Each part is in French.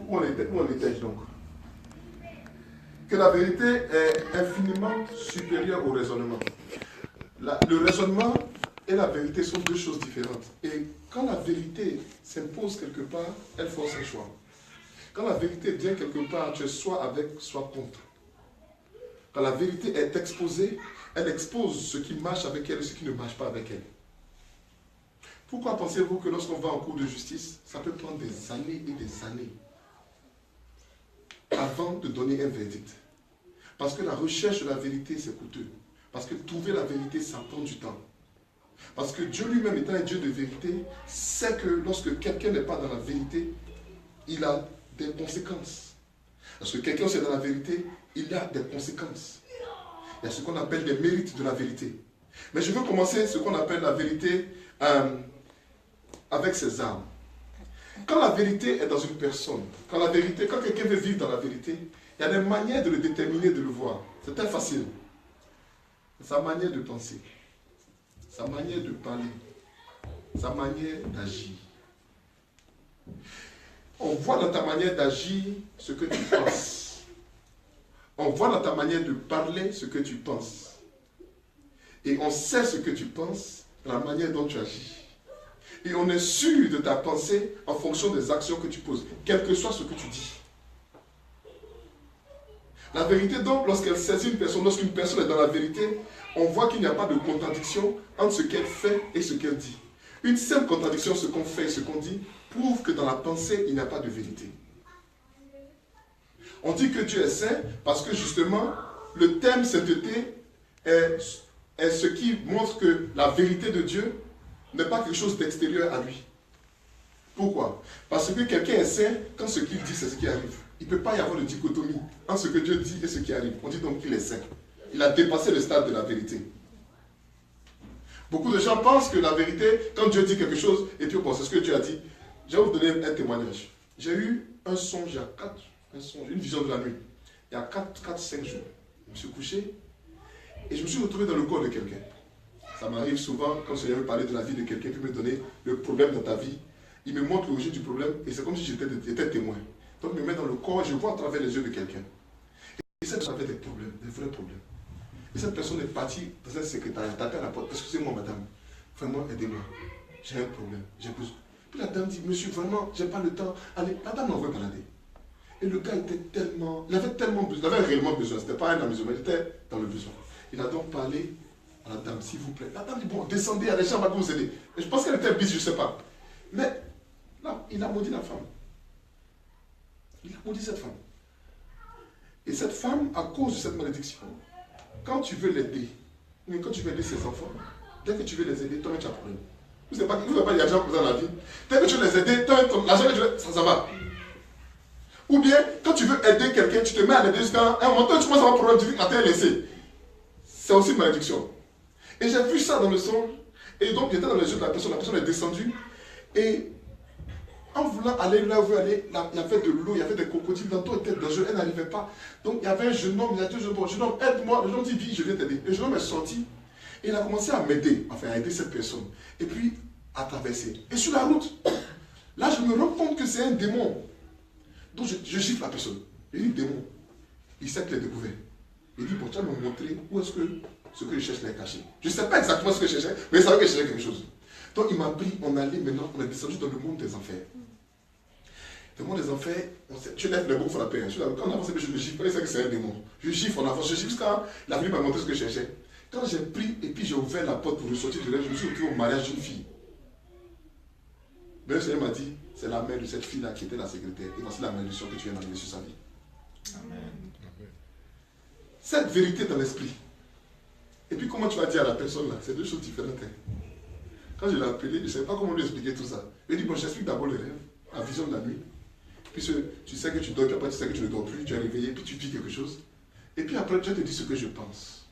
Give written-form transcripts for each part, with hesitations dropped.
Où en étais-je donc? Que la vérité est infiniment supérieure au raisonnement. Le raisonnement et la vérité sont deux choses différentes. Et quand la vérité s'impose quelque part, elle force un choix. Quand la vérité vient quelque part, tu es soit avec, soit contre. Quand la vérité est exposée, elle expose ce qui marche avec elle et ce qui ne marche pas avec elle. Pourquoi pensez-vous que lorsqu'on va en cours de justice, ça peut prendre des années et des années avant de donner un verdict? Parce que la recherche de la vérité, c'est coûteux. Parce que trouver la vérité, ça prend du temps. Parce que Dieu lui-même, étant un Dieu de vérité, sait que lorsque quelqu'un n'est pas dans la vérité, il a des conséquences. Lorsque quelqu'un est dans la vérité, il a des conséquences. Il y a ce qu'on appelle des mérites de la vérité. Mais je veux commencer ce qu'on appelle la vérité avec ses armes. Quand la vérité est dans une personne, quand quelqu'un veut vivre dans la vérité, il y a des manières de le déterminer, de le voir. C'est très facile. Sa manière de penser, sa manière de parler, sa manière d'agir. On voit dans ta manière d'agir ce que tu penses. On voit dans ta manière de parler ce que tu penses. Et on sait ce que tu penses, la manière dont tu agis. Et on est sûr de ta pensée en fonction des actions que tu poses, quel que soit ce que tu dis. La vérité, donc, lorsqu'elle saisit une personne, lorsqu'une personne est dans la vérité, on voit qu'il n'y a pas de contradiction entre ce qu'elle fait et ce qu'elle dit. Une simple contradiction, ce qu'on fait et ce qu'on dit, prouve que dans la pensée, il n'y a pas de vérité. On dit que Dieu est saint parce que justement, le thème sainteté est ce qui montre que la vérité de Dieu n'est pas quelque chose d'extérieur à lui. Pourquoi? Parce que quelqu'un est saint quand ce qu'il dit, c'est ce qui arrive. Il ne peut pas y avoir de dichotomie entre ce que Dieu dit et ce qui arrive. On dit donc qu'il est saint. Il a dépassé le stade de la vérité. Beaucoup de gens pensent que la vérité, quand Dieu dit quelque chose, et puis bon, c'est ce que Dieu a dit. Je vais vous donner un témoignage. J'ai eu un songe, une vision de la nuit. Il y a 4-5 jours. Je me suis couché et je me suis retrouvé dans le corps de quelqu'un. Ça m'arrive souvent, quand je viens parler de la vie de quelqu'un, puis me donner le problème dans ta vie. Il me montre l'origine du problème et c'est comme si j'étais témoin. Donc, il me met dans le corps et je vois à travers les yeux de quelqu'un. Et cette personne avait des problèmes, des vrais problèmes. Et cette personne est partie dans un secrétariat, tapé à la porte. Excusez-moi, madame, vraiment, aidez-moi. J'ai un problème, j'ai besoin. Puis la dame dit, monsieur, vraiment, j'ai pas le temps. Allez, la dame l'envoie balader. Et le gars il avait tellement besoin, il avait réellement besoin. C'était pas un amusement, il était dans le besoin. Il a donc parlé à la dame, s'il vous plaît. La dame dit, bon, descendez à la chambre, va vous aider. Et je pense qu'elle était bise, je ne sais pas. Mais là, il a maudit la femme. Il a maudit cette femme. Et cette femme, à cause de cette malédiction, quand tu veux l'aider, mais quand tu veux aider ses enfants, dès que tu veux les aider, toi, tu as un problème. Vous ne savez pas, il y a des gens comme ça dans la vie. Dès que tu veux les aider, toi, l'argent que tu veux, ça va. Ou bien, quand tu veux aider quelqu'un, tu te mets à l'aider jusqu'à un moment, tu commences à avoir un problème, tu dis, à te laisser. C'est aussi une malédiction. Et j'ai vu ça dans le songe. Et donc, j'étais dans les yeux de la personne est descendue. Et en voulant aller là où elle veut aller, là, il y avait de l'eau, il y avait des crocodiles, l'entour était dangereux, elle n'arrivait pas. Donc, il y avait un jeune homme, il y a deux jeunes hommes, jeune homme, aide-moi. Le jeune homme dit, viens, je viens t'aider. Le jeune homme est sorti. Et il a commencé à m'aider, enfin à aider cette personne. Et puis, à traverser. Et sur la route, là, je me rends compte que c'est un démon. Donc, je gifle la personne. Il dit, démon. Il sait qu'il est découvert. Il dit, bon, tu vas me montrer où est-ce que ce que je cherche est caché. Je ne sais pas exactement ce que je cherchais, mais je savais que je cherchais quelque chose. Donc, il m'a pris, on allait maintenant, on est descendu dans le monde des enfers. Le monde des enfers, tu lèves les bouts pour la paix. Quand on avance, je le gifle, il sait que c'est un démon. Je gifle, on avance, je gifle jusqu'à la vie m'a montré ce que je cherchais. Quand j'ai pris et puis j'ai ouvert la porte pour ressortir de là, je me suis retrouvé au mariage d'une fille. Mais le Seigneur m'a dit, c'est la mère de cette fille-là qui était la secrétaire. Et voici la malédiction que tu viens d'amener sur sa vie. Amen. Cette vérité dans l'esprit. Et puis comment tu vas dire à la personne là, c'est deux choses différentes. Quand je l'ai appelé, je ne savais pas comment lui expliquer tout ça. Il dit, bon, j'explique d'abord le rêve, la vision de la nuit. Puis tu sais que tu dors, puis après tu sais que tu ne dors plus, tu es réveillé, puis tu vis quelque chose. Et puis après, je te dis ce que je pense.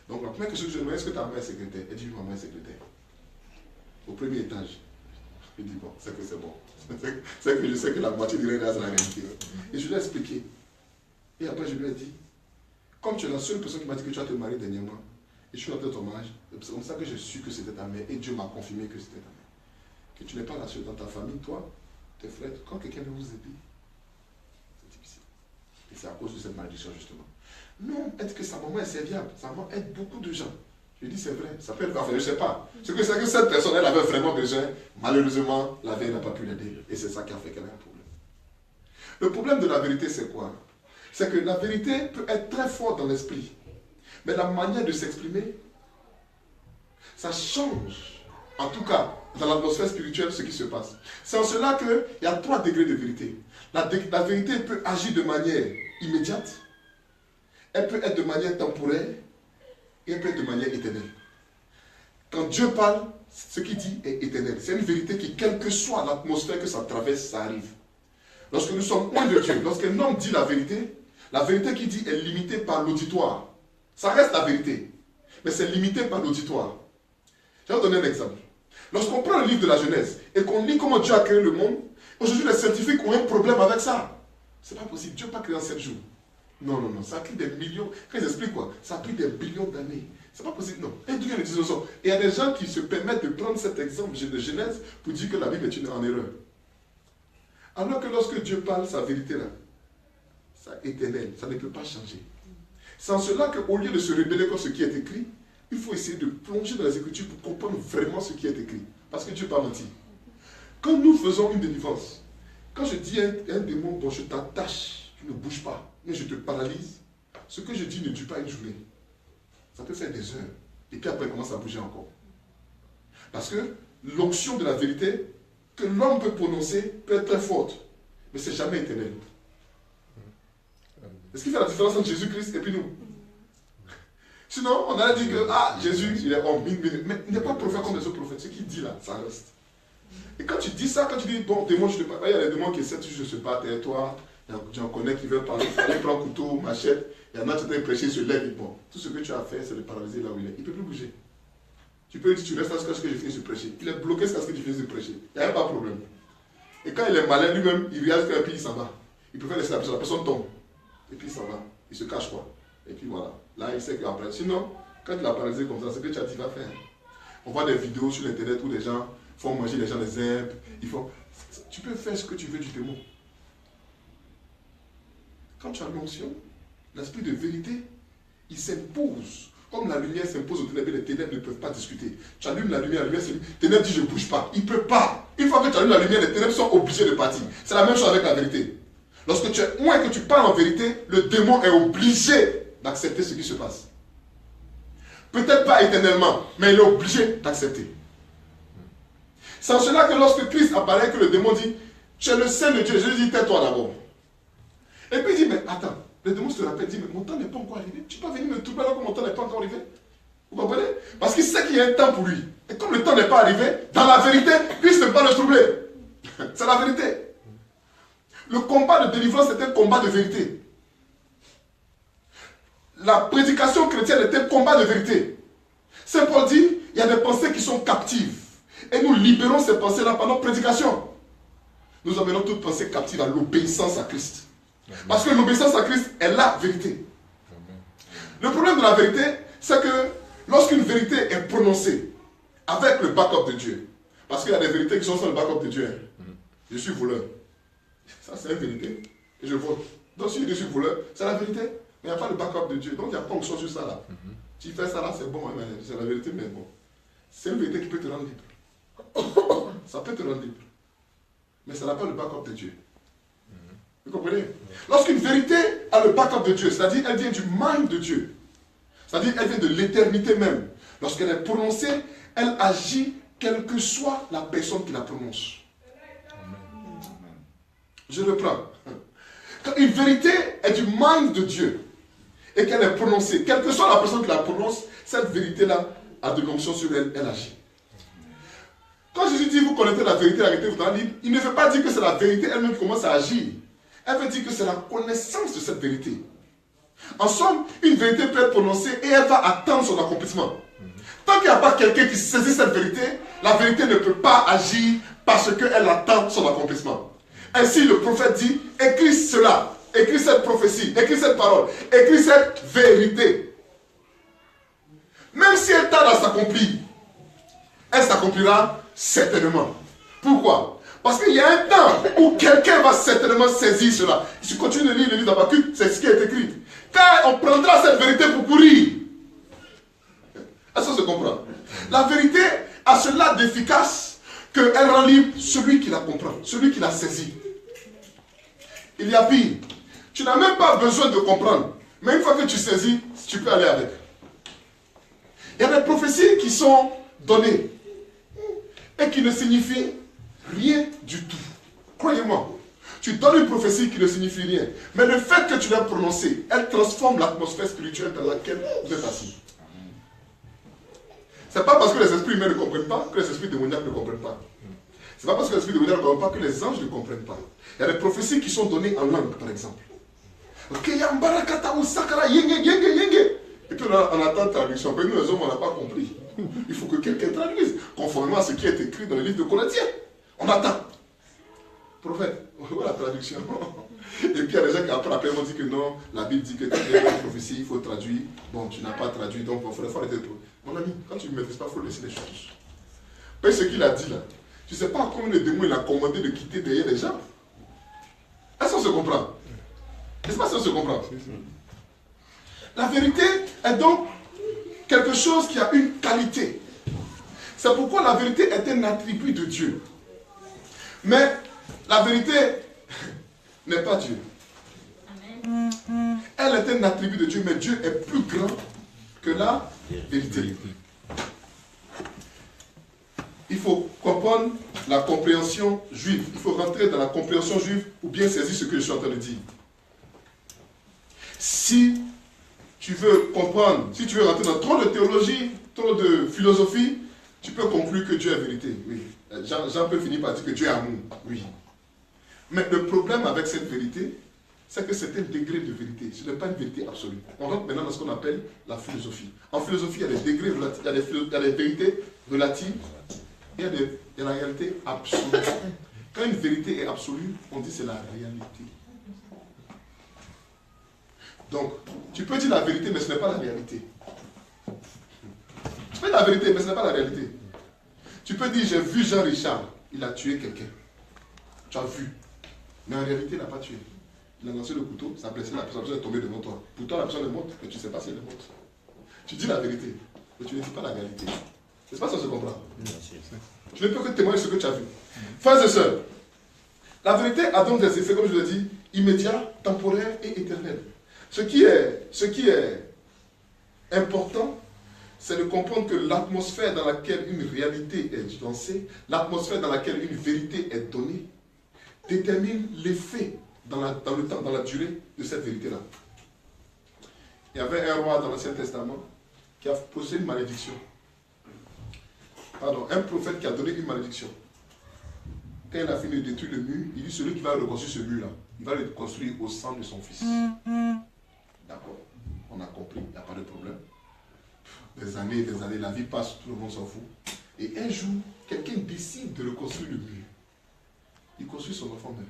Donc la première question que je demande, est-ce que ta maman est secrétaire? Elle dit, oui, maman est secrétaire. Au premier étage. Il dit, bon, c'est que c'est bon. C'est que je sais que la moitié du rêve, c'est la réalité. Et je lui ai expliqué. Et après, je lui ai dit, comme tu es la seule personne qui m'a dit que tu as te marier dernièrement, et je suis rentré dans ton mariage, c'est comme ça que j'ai su que c'était ta mère, et Dieu m'a confirmé que c'était ta mère. Que tu n'es pas la seule dans ta famille, toi, tes frères, quand quelqu'un veut vous aider, Et c'est à cause de cette malédiction, justement. Non, est-ce que sa maman est serviable? Sa maman aide beaucoup de gens. Je dis, c'est vrai. Ça peut être, enfin, je ne sais pas. Ce que c'est que cette personne, elle avait vraiment besoin. Malheureusement, la veille n'a pas pu l'aider. Et c'est ça qui a fait qu'elle a un problème. Le problème de la vérité, c'est quoi? C'est que la vérité peut être très forte dans l'esprit. Mais la manière de s'exprimer, ça change. En tout cas, dans l'atmosphère spirituelle, ce qui se passe. C'est en cela qu'il y a 3 degrés de vérité. La vérité peut agir de manière immédiate, elle peut être de manière temporaire, et elle peut être de manière éternelle. Quand Dieu parle, ce qu'il dit est éternel. C'est une vérité qui, quelle que soit l'atmosphère que ça traverse, ça arrive. Lorsque nous sommes loin de Dieu, lorsqu'un homme dit la vérité qu'il dit est limitée par l'auditoire. Ça reste la vérité, mais c'est limité par l'auditoire. Je vais vous donner un exemple. Lorsqu'on prend le livre de la Genèse et qu'on lit comment Dieu a créé le monde, aujourd'hui les scientifiques ont un problème avec ça. C'est pas possible, Dieu n'a pas créé en 7 jours. Non, ça a pris des millions. Quand ils expliquent quoi? Ça a pris des billions d'années. C'est pas possible, non. Et Dieu les dinosaures. Et il y a des gens qui se permettent de prendre cet exemple de Genèse pour dire que la Bible est en erreur. Alors que lorsque Dieu parle, sa vérité là, ça est éternel, ça ne peut pas changer. C'est en cela qu'au lieu de se rebeller contre ce qui est écrit, il faut essayer de plonger dans les Écritures pour comprendre vraiment ce qui est écrit. Parce que Dieu n'a pas menti. Quand nous faisons une délivrance, quand je dis à un démon, bon, je t'attache, tu ne bouges pas, mais je te paralyse, ce que je dis ne dure pas une journée. Ça peut faire des heures. Et puis après, il commence à bouger encore. Parce que l'onction de la vérité que l'homme peut prononcer peut être très forte, mais ce n'est jamais éternel. Est-ce qu'il fait la différence entre Jésus-Christ et puis nous? Sinon, on a dit que Jésus, il est homme, mais il n'est pas prophète comme les autres prophètes. Ce qu'il dit là, ça reste. Et quand tu dis ça, quand tu dis, bon, démon, je ne sais pas, il y a des démons qui essaient toujours de se battre, et toi, j'en connais qui veulent parler, il prend couteau, machette, il y en a qui ont prêché, se lève, et bon, tout ce que tu as fait, c'est de paralyser là où il est. Il ne peut plus bouger. Tu peux dire, tu restes jusqu'à ce que je finisse de prêcher. Il est bloqué jusqu'à ce que tu finisses de prêcher. Il n'y a pas de problème. Et quand il est malin lui-même, il regarde et puis il s'en va. Il préfère laisser la personne tombe. Et puis il s'en va. Il se cache quoi. Et puis voilà. Là, il sait qu'après. Sinon, quand il a paralysé comme ça, ce que tu as dit va faire. On voit des vidéos sur l'internet où les gens font manger les gens des herbes. Tu peux faire ce que tu veux du démon. Quand tu as l'onction, l'esprit de vérité, il s'impose. Comme la lumière s'impose aux ténèbres, les ténèbres ne peuvent pas discuter. Tu allumes la lumière, c'est les ténèbres dit je ne bouge pas. Il ne peut pas. Une fois que tu allumes la lumière, les ténèbres sont obligés de partir. C'est la même chose avec la vérité. Lorsque tu es loin et que tu parles en vérité, le démon est obligé d'accepter ce qui se passe. Peut-être pas éternellement, mais il est obligé d'accepter. C'est en cela que lorsque Christ apparaît, que le démon dit, tu es le Saint de Dieu. Je lui dis, tais-toi d'abord. Et puis il dit, mais attends, le démon se rappelle, dit, mais mon temps n'est pas encore arrivé. Tu peux pas venir me troubler alors que mon temps n'est pas encore arrivé. Vous comprenez? Parce qu'il sait qu'il y a un temps pour lui. Et comme le temps n'est pas arrivé, dans la vérité, Christ ne peut pas le troubler. C'est la vérité. Le combat de délivrance est un combat de vérité. La prédication chrétienne est un combat de vérité. Saint Paul dit, il y a des pensées qui sont captives. Et nous libérons ces pensées-là par notre prédication. Nous amenons toute pensée captive à l'obéissance à Christ. Parce que l'obéissance à Christ est la vérité. Le problème de la vérité, c'est que lorsqu'une vérité est prononcée avec le backup de Dieu, parce qu'il y a des vérités qui sont sans le backup de Dieu. Je suis voleur. Ça, c'est la vérité. Et je vole. Donc, si je suis voleur, c'est la vérité. Mais il n'y a pas le backup de Dieu. Donc, il n'y a pas onction sur ça là. Tu fais ça là, c'est bon. Hein, c'est la vérité, mais bon. C'est une vérité qui peut te rendre libre. Ça peut te rendre libre. Mais ça n'a pas le backup de Dieu. Vous comprenez? Lorsqu'une vérité a le backup de Dieu, c'est-à-dire elle vient du mind de Dieu, c'est-à-dire elle vient de l'éternité même, lorsqu'elle est prononcée, elle agit quelle que soit la personne qui la prononce. Je reprends. Quand une vérité est du mind de Dieu et qu'elle est prononcée, quelle que soit la personne qui la prononce, cette vérité-là a de l'onction sur elle, elle agit. Quand Jésus dit vous connaissez la vérité vous en libre, il ne veut pas dire que c'est la vérité elle-même qui commence à agir. Elle veut dire que c'est la connaissance de cette vérité. En somme, une vérité peut être prononcée et elle va attendre son accomplissement. Tant qu'il n'y a pas quelqu'un qui saisit cette vérité, la vérité ne peut pas agir parce qu'elle attend son accomplissement. Ainsi, le prophète dit, écris cela, écris cette prophétie, écris cette parole, écris cette vérité. Même si elle tarde à s'accomplir, elle s'accomplira certainement. Pourquoi? Parce qu'il y a un temps où quelqu'un va certainement saisir cela. Si tu continues de lire le livre d'Habakkuk, c'est ce qui est écrit. Car on prendra cette vérité pour courir. Est-ce que ça se comprend? La vérité a cela d'efficace qu'elle rend libre celui qui la comprend, celui qui la saisit. Il y a pire. Tu n'as même pas besoin de comprendre. Mais une fois que tu saisis, tu peux aller avec. Il y a des prophéties qui sont données et qui ne signifient rien du tout. Croyez-moi. Tu donnes une prophétie qui ne signifie rien. Mais le fait que tu l'as prononcée, elle transforme l'atmosphère spirituelle dans laquelle vous êtes assis. Ce n'est pas parce que les esprits humains ne comprennent pas que les esprits démoniaques ne comprennent pas. Ce n'est pas parce que les esprits démoniaques ne comprennent pas que les anges ne comprennent pas. Il y a des prophéties qui sont données en langue, par exemple. Et puis on attend traduction. Mais nous, les hommes, on n'a pas compris. Il faut que quelqu'un traduise, conformément à ce qui est écrit dans le livre de Corinthiens. On attend. Prophète, voilà la traduction. Et puis il y a des gens qui après vont dire que non, la Bible dit que tu as une prophétie, il faut traduire. Bon, tu n'as pas traduit, donc il faut arrêter tout. Mon ami, quand tu ne maîtrises pas, il faut laisser les choses. Mais ce qu'il a dit là, tu ne sais pas combien de démons il a commandé de quitter derrière les gens. Est-ce qu'on se comprend? Est-ce pas si on se comprend? La vérité est donc quelque chose qui a une qualité. C'est pourquoi la vérité est un attribut de Dieu. Mais la vérité n'est pas Dieu. Elle est un attribut de Dieu, mais Dieu est plus grand que la vérité. Il faut comprendre la compréhension juive. Il faut rentrer dans la compréhension juive pour bien saisir ce que je suis en train de dire. Si tu veux comprendre, si tu veux rentrer dans trop de théologie, trop de philosophie, tu peux conclure que Dieu est vérité. Oui. Jean peut finir par dire que Dieu est amour. Oui. Mais le problème avec cette vérité, c'est que c'est un degré de vérité. Ce n'est pas une vérité absolue. On rentre maintenant dans ce qu'on appelle la philosophie. En philosophie, il y a des degrés relatifs, il y a des vérités relatives et il y a la réalité absolue. Quand une vérité est absolue, on dit c'est la réalité. Donc, tu peux dire la vérité, mais ce n'est pas la réalité. Tu peux dire la vérité, mais ce n'est pas la réalité. Tu peux dire, j'ai vu Jean-Richard, il a tué quelqu'un. Tu as vu. Mais en réalité, il n'a pas tué. Il a lancé le couteau, ça a blessé la personne, elle est tombée devant toi. Pourtant, la personne est morte, mais tu ne sais pas si elle est morte. Tu dis la vérité, mais tu ne dis pas la réalité. C'est pas ça que je comprends. Je ne peux que témoigner ce que tu as vu. Frères et sœurs, la vérité a donc des effets, comme je l'ai dit, immédiats, temporaires et éternels. Ce qui est important, c'est de comprendre que l'atmosphère dans laquelle une réalité est lancée, l'atmosphère dans laquelle une vérité est donnée, détermine l'effet dans le temps, dans la durée de cette vérité-là. Il y avait un roi dans l'Ancien Testament qui a posé une malédiction. Pardon, un prophète qui a donné une malédiction. Quand il a fini de détruire le mur, il dit celui qui va reconstruire ce mur-là, il va le construire au sang de son fils. D'accord, on a compris, il n'y a pas de problème. Des années, la vie passe, tout le monde s'en fout. Et un jour, quelqu'un décide de reconstruire le mur. Il construit son enfant même.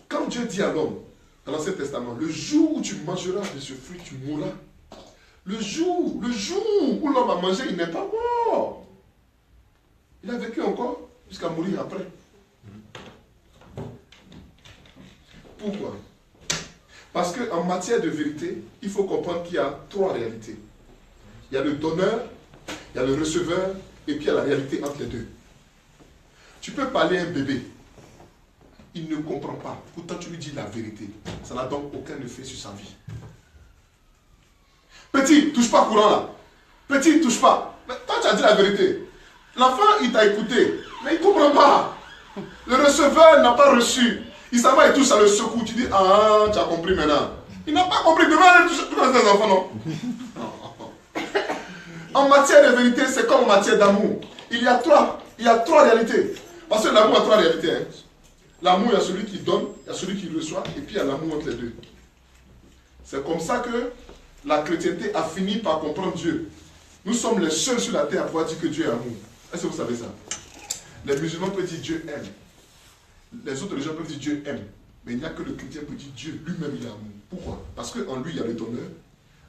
Quand Dieu dit à l'homme, dans l'Ancien Testament, le jour où tu mangeras de ce fruit, tu mourras. Le jour où l'homme a mangé, il n'est pas mort. Il a vécu encore jusqu'à mourir après. Pourquoi? Parce qu'en matière de vérité, il faut comprendre qu'il y a trois réalités. Il y a le donneur, il y a le receveur, et puis il y a la réalité entre les deux. Tu peux parler à un bébé, il ne comprend pas. Pourtant tu lui dis la vérité. Ça n'a donc aucun effet sur sa vie. Petit, touche pas courant là. Petit, touche pas. Mais toi tu as dit la vérité. L'enfant il t'a écouté, mais il ne comprend pas. Le receveur n'a pas reçu. Il s'en va et tout ça le secoue. Tu dis, ah, tu as compris maintenant. Il n'a pas compris. Demain, tu vas des enfants, non? En matière de vérité, c'est comme en matière d'amour. Il y a trois réalités. Parce que l'amour a trois réalités. Hein. L'amour, il y a celui qui donne, il y a celui qui reçoit, et puis il y a l'amour entre les deux. C'est comme ça que la chrétienté a fini par comprendre Dieu. Nous sommes les seuls sur la terre à pouvoir dire que Dieu est amour. Est-ce que vous savez ça? Les musulmans peuvent dire Dieu aime. Les autres gens peuvent dire Dieu aime. Mais il n'y a que le chrétien qui peut dire Dieu lui-même il est amour. Pourquoi? Parce qu'en lui il y a le donneur,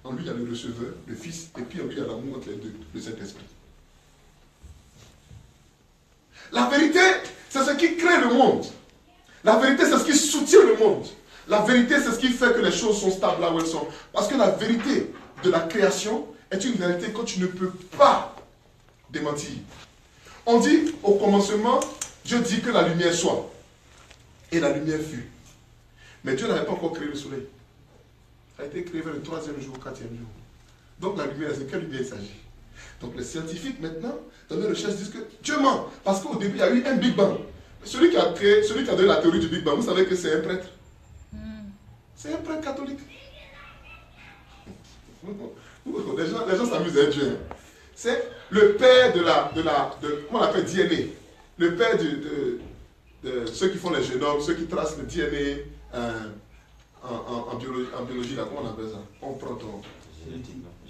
en lui il y a le receveur, le fils, et puis en lui il y a l'amour entre les deux, le Saint-Esprit. La vérité, c'est ce qui crée le monde. La vérité, c'est ce qui soutient le monde. La vérité, c'est ce qui fait que les choses sont stables là où elles sont. Parce que la vérité de la création est une vérité que tu ne peux pas démentir. On dit au commencement, Dieu dit que la lumière soit. Et la lumière fut. Mais Dieu n'avait pas encore créé le soleil. Ça a été créé vers le 3e jour, 4e jour. Donc la lumière, c'est quelle lumière il s'agit? Donc les scientifiques maintenant, dans leurs recherches, disent que Dieu ment. Parce qu'au début, il y a eu un Big Bang. Celui qui a donné la théorie du Big Bang, vous savez que c'est un prêtre. C'est un prêtre catholique. Les gens s'amusent à Dieu. Hein. C'est le père comment on appelle DNA. Le père de ceux qui font les génomes, ceux qui tracent le DNA en biologie, là, comment on appelle ça? On prend ton...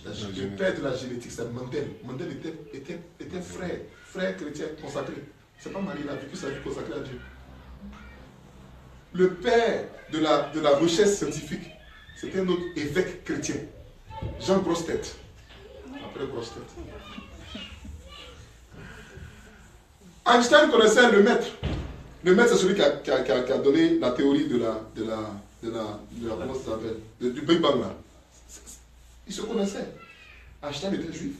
Le père de la génétique, c'est Mendel. Mendel était frère chrétien consacré. C'est pas Marie, il a vécu sa vie consacrée à Dieu. Le père de la recherche scientifique, c'était un autre évêque chrétien, Jean Grossetête. Après Grossetête. Einstein connaissait le maître. Le maître, c'est celui qui a donné la théorie de la comment ça s'appelle, du Big Bang là. Ils se connaissaient. Einstein était juif.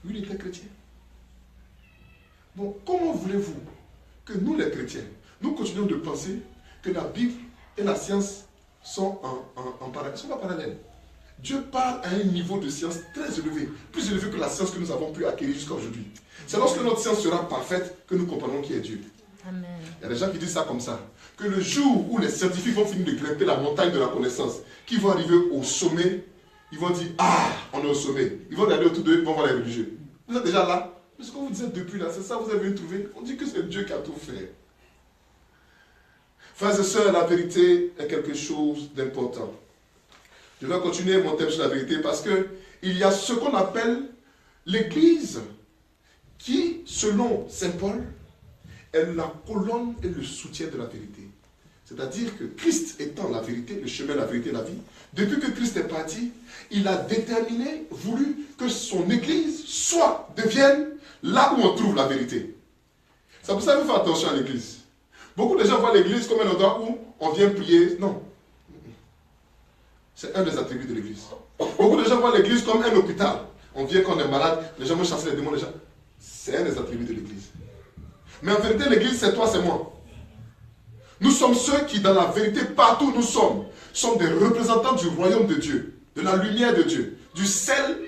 Lui, il était chrétien. Bon, comment voulez-vous que nous, les chrétiens, nous continuons de penser que la Bible et la science sont pas parallèles? Dieu parle à un niveau de science très élevé, plus élevé que la science que nous avons pu acquérir jusqu'à aujourd'hui. C'est lorsque notre science sera parfaite que nous comprenons qui est Dieu. Amen. Il y a des gens qui disent ça comme ça, que le jour où les scientifiques vont finir de grimper la montagne de la connaissance, qu'ils vont arriver au sommet, ils vont dire, ah, on est au sommet. Ils vont regarder autour d'eux, ils vont voir les religieux. Vous êtes déjà là? Mais ce qu'on vous disait depuis là, c'est ça, vous avez trouvé. On dit que c'est Dieu qui a tout fait. Frères et sœurs, la vérité est quelque chose d'important. Je vais continuer mon thème sur la vérité parce que il y a ce qu'on appelle l'Église qui, selon Saint Paul, est la colonne et le soutien de la vérité. C'est-à-dire que Christ étant la vérité, le chemin, la vérité, la vie, depuis que Christ est parti, il a déterminé, voulu que son Église devienne là où on trouve la vérité. C'est pour ça qu'il faut faire attention à l'Église. Beaucoup de gens voient l'Église comme un endroit où on vient prier. Non. C'est un des attributs de l'Église. Beaucoup de gens voient l'Église comme un hôpital. On vient quand on est malade, les gens vont chasser les démons. C'est un des attributs de l'Église. Mais en vérité, l'Église, c'est toi, c'est moi. Nous sommes ceux qui, dans la vérité, partout où nous sommes des représentants du royaume de Dieu, de la lumière de Dieu, du sel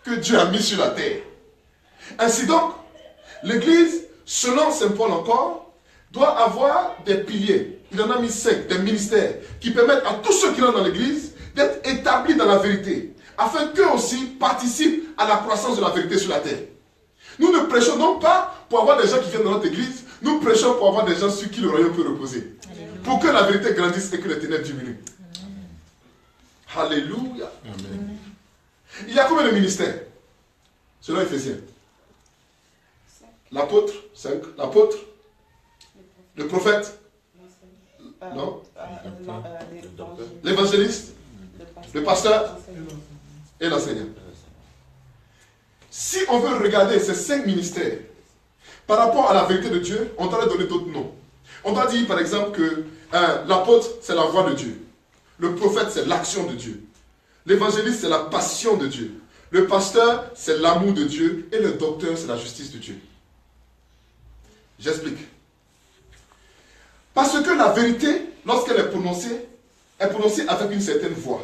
que Dieu a mis sur la terre. Ainsi donc, l'Église, selon Saint Paul encore, doit avoir des piliers. Il en a mis 5, des ministères, qui permettent à tous ceux qui rentrent dans l'Église d'être établis dans la vérité, afin qu'eux aussi participent à la croissance de la vérité sur la terre. Nous ne prêchons donc pas pour avoir des gens qui viennent dans notre Église, nous prêchons pour avoir des gens sur qui le royaume peut reposer. Pour que la vérité grandisse et que les ténèbres diminuent. Alléluia. Amen. Il y a combien de ministères? Selon Éphésiens. L'apôtre, 5. L'apôtre, le prophète, non? L'évangéliste, le pasteur et l'enseignant. Si on veut regarder ces 5 ministères par rapport à la vérité de Dieu, on doit leur donner d'autres noms. On doit dire par exemple que l'apôtre, c'est la voix de Dieu. Le prophète, c'est l'action de Dieu. L'évangéliste, c'est la passion de Dieu. Le pasteur, c'est l'amour de Dieu. Et le docteur, c'est la justice de Dieu. J'explique. Parce que la vérité, lorsqu'elle est prononcée avec une certaine voix.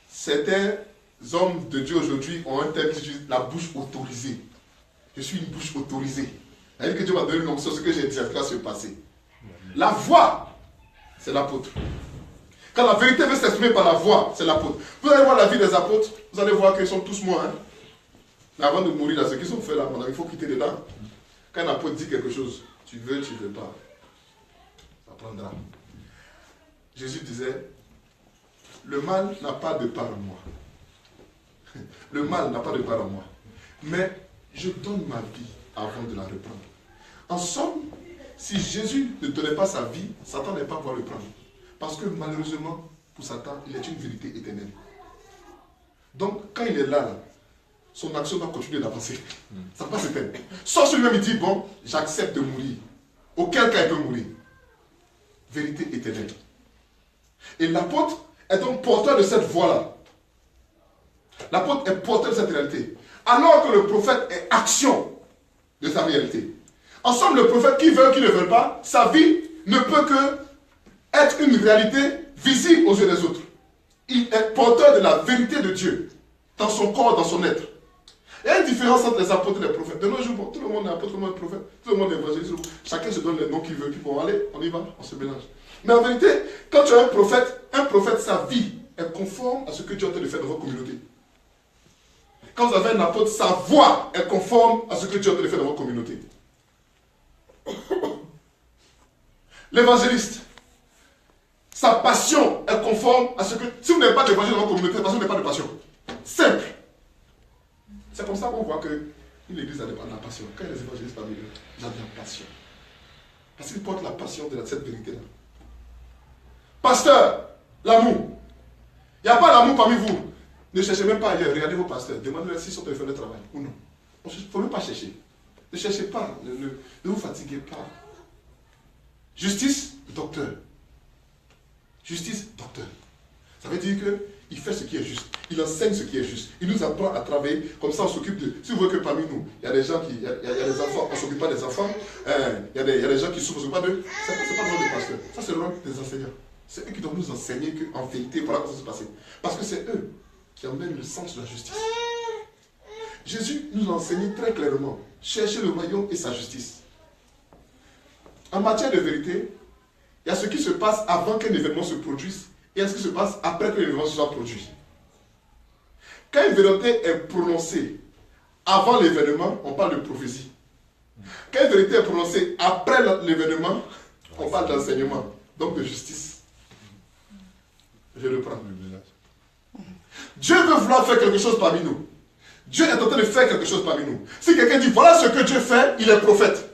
Certains hommes de Dieu aujourd'hui ont un terme qui s'utilise la bouche autorisée. Je suis une bouche autorisée. C'est-à-dire que Dieu m'a donné une onction, ce que j'ai dit va se passer. La voix, c'est l'apôtre. Quand la vérité veut s'exprimer par la voix, c'est l'apôtre. Vous allez voir la vie des apôtres, vous allez voir qu'ils sont tous morts. Hein? Mais avant de mourir, là, ce qu'ils ont fait là, il faut quitter dedans. Quand un apôtre dit quelque chose, tu veux pas. Ça prendra. Jésus disait, le mal n'a pas de part en moi. Le mal n'a pas de part en moi. Mais je donne ma vie avant de la reprendre. En somme, si Jésus ne donnait pas sa vie, Satan n'est pas pouvoir le prendre. Parce que malheureusement, pour Satan, il est une vérité éternelle. Donc, quand il est là, son action doit continuer d'avancer. Ça passe éteindre. Sauf si lui-même il dit, bon, j'accepte de mourir. Auquel cas il peut mourir. Vérité éternelle. Et l'apôtre est donc porteur de cette voie-là. L'apôtre est porteur de cette réalité. Alors que le prophète est action de sa réalité. Ensemble, le prophète, qui veut ou qui ne veut pas, sa vie ne peut que être une réalité visible aux yeux des autres. Il est porteur de la vérité de Dieu dans son corps, dans son être. Il y a une différence entre les apôtres et les prophètes. De nos jours, bon, tout le monde est apôtre, tout le monde est prophète, tout le monde est évangéliste. Chacun se donne les noms qu'il veut. Puis bon, allez, on y va, on se mélange. Mais en vérité, quand tu as un prophète, sa vie est conforme à ce que Dieu est en train de faire dans votre communauté. Quand vous avez un apôtre, sa voix est conforme à ce que Dieu est en train de faire dans votre communauté. L'évangéliste, sa passion est conforme à ce que... Si vous n'avez pas d'évangile dans votre communauté, parce que vous n'avez pas de passion. Simple. C'est comme ça qu'on voit que l'église a de la passion. Quand il y a des évangélistes parmi eux, ils ont de la passion. Parce qu'ils portent la passion de cette vérité-là. Pasteur, l'amour. Il n'y a pas l'amour parmi vous. Ne cherchez même pas ailleurs. Regardez vos pasteurs. Demandez-leur s'ils sont en train de faire le travail ou non. Il ne faut même pas chercher. Ne cherchez pas. Ne vous fatiguez pas. Justice, docteur. Justice, docteur. Ça veut dire qu'il fait ce qui est juste. Il enseigne ce qui est juste. Il nous apprend à travailler. Comme ça, on s'occupe de... Si vous voyez que parmi nous, il y a des gens qui... Il y a des enfants, on ne s'occupe pas des enfants. Il y a des gens qui souffrent, on ne s'occupe pas d'eux. Ce n'est pas le rôle des pasteurs. Ça, c'est le rôle des enseignants. C'est eux qui doivent nous enseigner qu'en vérité, voilà comment ça se passe. Parce que c'est eux qui emmènent le sens de la justice. Jésus nous a enseigné très clairement. Cherchez le royaume et sa justice. En matière de vérité, il y a ce qui se passe avant qu'un événement se produise et il y a ce qui se passe après que l'événement se soit produit. Quand une vérité est prononcée avant l'événement, on parle de prophétie. Quand une vérité est prononcée après l'événement, on parle d'enseignement, donc de justice. Je reprends. Dieu veut vouloir faire quelque chose parmi nous. Dieu est en train de faire quelque chose parmi nous. Si quelqu'un dit voilà ce que Dieu fait, il est prophète.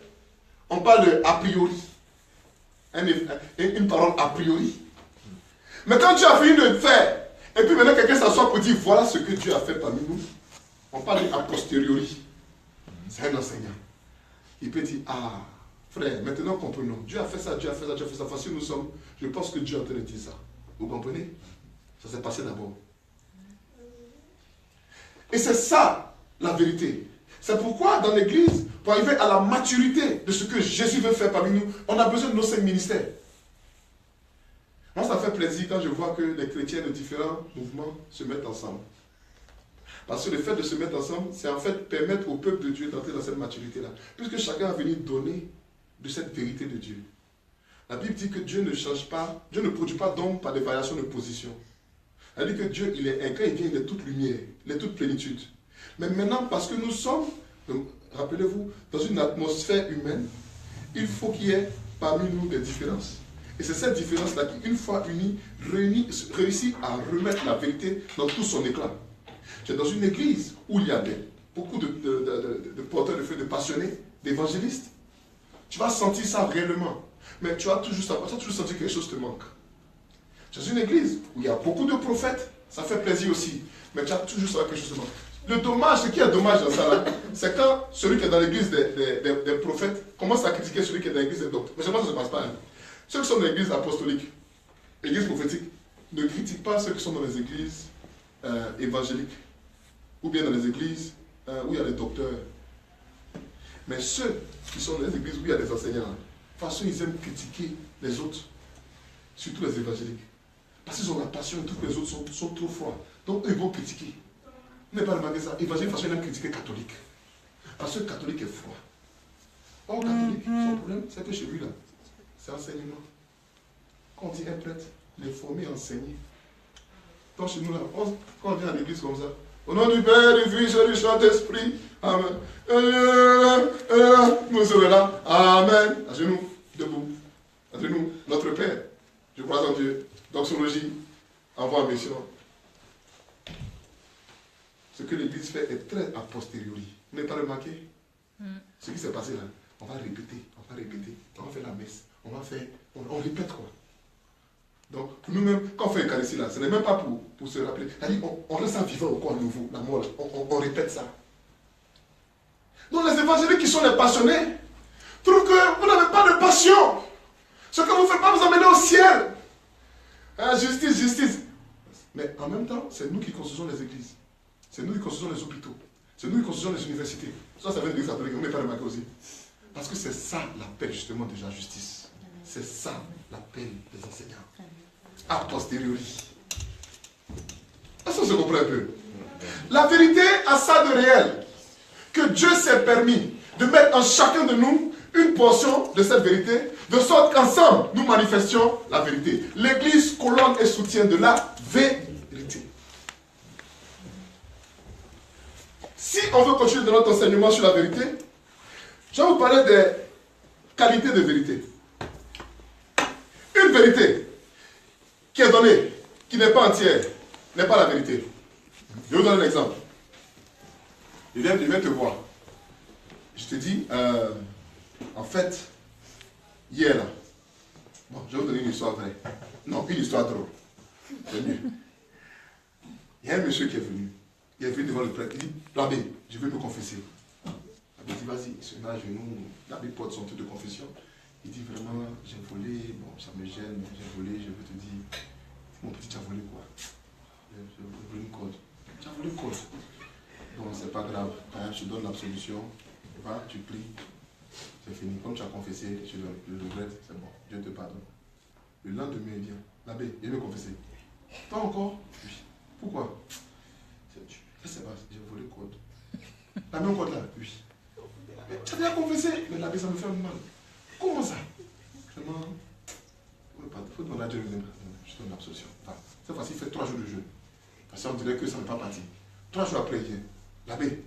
On parle de a priori. Une parole a priori. Mais quand Dieu a fini de faire, et puis maintenant quelqu'un s'assoit pour dire voilà ce que Dieu a fait parmi nous, on parle de a posteriori. C'est un enseignant. Il peut dire ah, frère, maintenant comprenons. Dieu a fait ça, Dieu a fait ça, Dieu a fait ça. Voici nous sommes. Je pense que Dieu est en train de dire ça. Vous comprenez? Ça s'est passé d'abord. Et c'est ça la vérité. C'est pourquoi dans l'église, pour arriver à la maturité de ce que Jésus veut faire parmi nous, on a besoin de nos 5 ministères. Moi, ça fait plaisir quand je vois que les chrétiens de différents mouvements se mettent ensemble. Parce que le fait de se mettre ensemble, c'est en fait permettre au peuple de Dieu d'entrer dans cette maturité-là. Puisque chacun a venu donner de cette vérité de Dieu. La Bible dit que Dieu ne change pas, Dieu ne produit pas d'homme par des variations de position. Elle dit que Dieu, il est un, quand il vient, il est toute lumière, il est toute plénitude. Mais maintenant, parce que nous sommes, rappelez-vous, dans une atmosphère humaine, il faut qu'il y ait parmi nous des différences. Et c'est cette différence-là qui, une fois unie, réussit à remettre la vérité dans tout son éclat. Tu es dans une église où il y a beaucoup de porteurs de feu, de passionnés, d'évangélistes. Tu vas sentir ça réellement. Mais tu vas toujours sentir que quelque chose te manque. Tu es dans une église où il y a beaucoup de prophètes, ça fait plaisir aussi. Mais tu as toujours ça, quelque chose te manque. Le dommage, ce qui est dommage dans ça, c'est quand celui qui est dans l'église des prophètes commence à critiquer celui qui est dans l'église des docteurs. Mais je pense que ça ne se passe pas. Hein. Ceux qui sont dans l'église apostolique, l'église prophétique, ne critiquent pas ceux qui sont dans les églises évangéliques. Ou bien dans les églises où il y a des docteurs. Mais ceux qui sont dans les églises où il y a des enseignants, de toute façon, ils aiment critiquer les autres. Surtout les évangéliques. Parce qu'ils ont la passion et tous les autres sont trop froids. Donc eux, ils vont critiquer. Vous n'avez pas remarqué ça? Évangélique, de toute façon, ils aiment critiquer catholique. Parce que le catholique est froid. Or, catholique, son problème, c'est que chez lui, là, c'est enseignement. Quand on dit un prêtre, il est formé à enseigner. Donc chez nous, là, quand on vient à l'église comme ça, au nom du Père, du Fils et du Saint-Esprit, Amen. Nous sommes là, Amen. À genoux, debout. À genoux, notre Père. Je crois en Dieu. Doxologie, envoi en mission. Ce que l'Église fait est très a posteriori. Vous n'avez pas remarqué? Ce qui s'est passé là, on va répéter, on va faire la messe, on répète quoi. Donc, pour nous-mêmes, quand on fait l'Eucharistie là, ce n'est même pas pour se rappeler. C'est-à-dire, on reste un vivant au corps nouveau, la mort, on répète ça. Donc, les évangéliques qui sont les passionnés trouvent que vous n'avez pas de passion. Ce que vous ne faites pas vous amener au ciel. Hein, justice, justice. Mais en même temps, c'est nous qui construisons les églises. C'est nous qui construisons les hôpitaux. C'est nous qui construisons les universités. Ça vient de l'église catholique, on n'est pas remarqué aussi. Parce que c'est ça l'appel justement de la justice. C'est ça l'appel des enseignants. A posteriori. Est-ce qu'on se comprend un peu? La vérité a ça de réel. Que Dieu s'est permis de mettre en chacun de nous une portion de cette vérité, de sorte qu'ensemble, nous manifestions la vérité. L'église colonne et soutien de la vérité. Si on veut continuer dans notre enseignement sur la vérité, je vais vous parler des qualités de vérité. Une vérité qui est donnée, qui n'est pas entière, n'est pas la vérité. Je vais vous donner un exemple. Je viens te voir. Je te dis, en fait, hier là, bon, je vais vous donner une histoire vraie. Non, une histoire drôle. C'est mieux. Il y a un monsieur qui est venu. Il est venu devant le prêtre. Il dit, l'abbé, je veux me confesser. L'abbé dit, vas-y, il se met à genoux. L'abbé porte son truc de confession. Il dit, vraiment, j'ai volé, bon, ça me gêne, j'ai volé, je veux te dire, mon petit, tu as volé quoi? J'ai volé une code. Tu as volé une code. Bon, c'est pas grave. Je te donne l'absolution. Va, tu pries. C'est fini. Comme tu as confessé, je le regrette, c'est bon. Dieu te pardonne. Le lendemain, il vient. L'abbé, il veut confesser. Pas encore? Oui. Pourquoi? Je ne sais pas, j'ai volé le code. La même code là? Oui. Mais tu as déjà confessé? Mais l'abbé, ça me fait mal. Comment ça? Vraiment, il faut demander à Dieu je donne l'absolution. Enfin, cette fois-ci, il fait 3 jours de jeûne. Parce qu'on dirait que ça n'est pas parti. 3 jours après, il vient. L'abbé,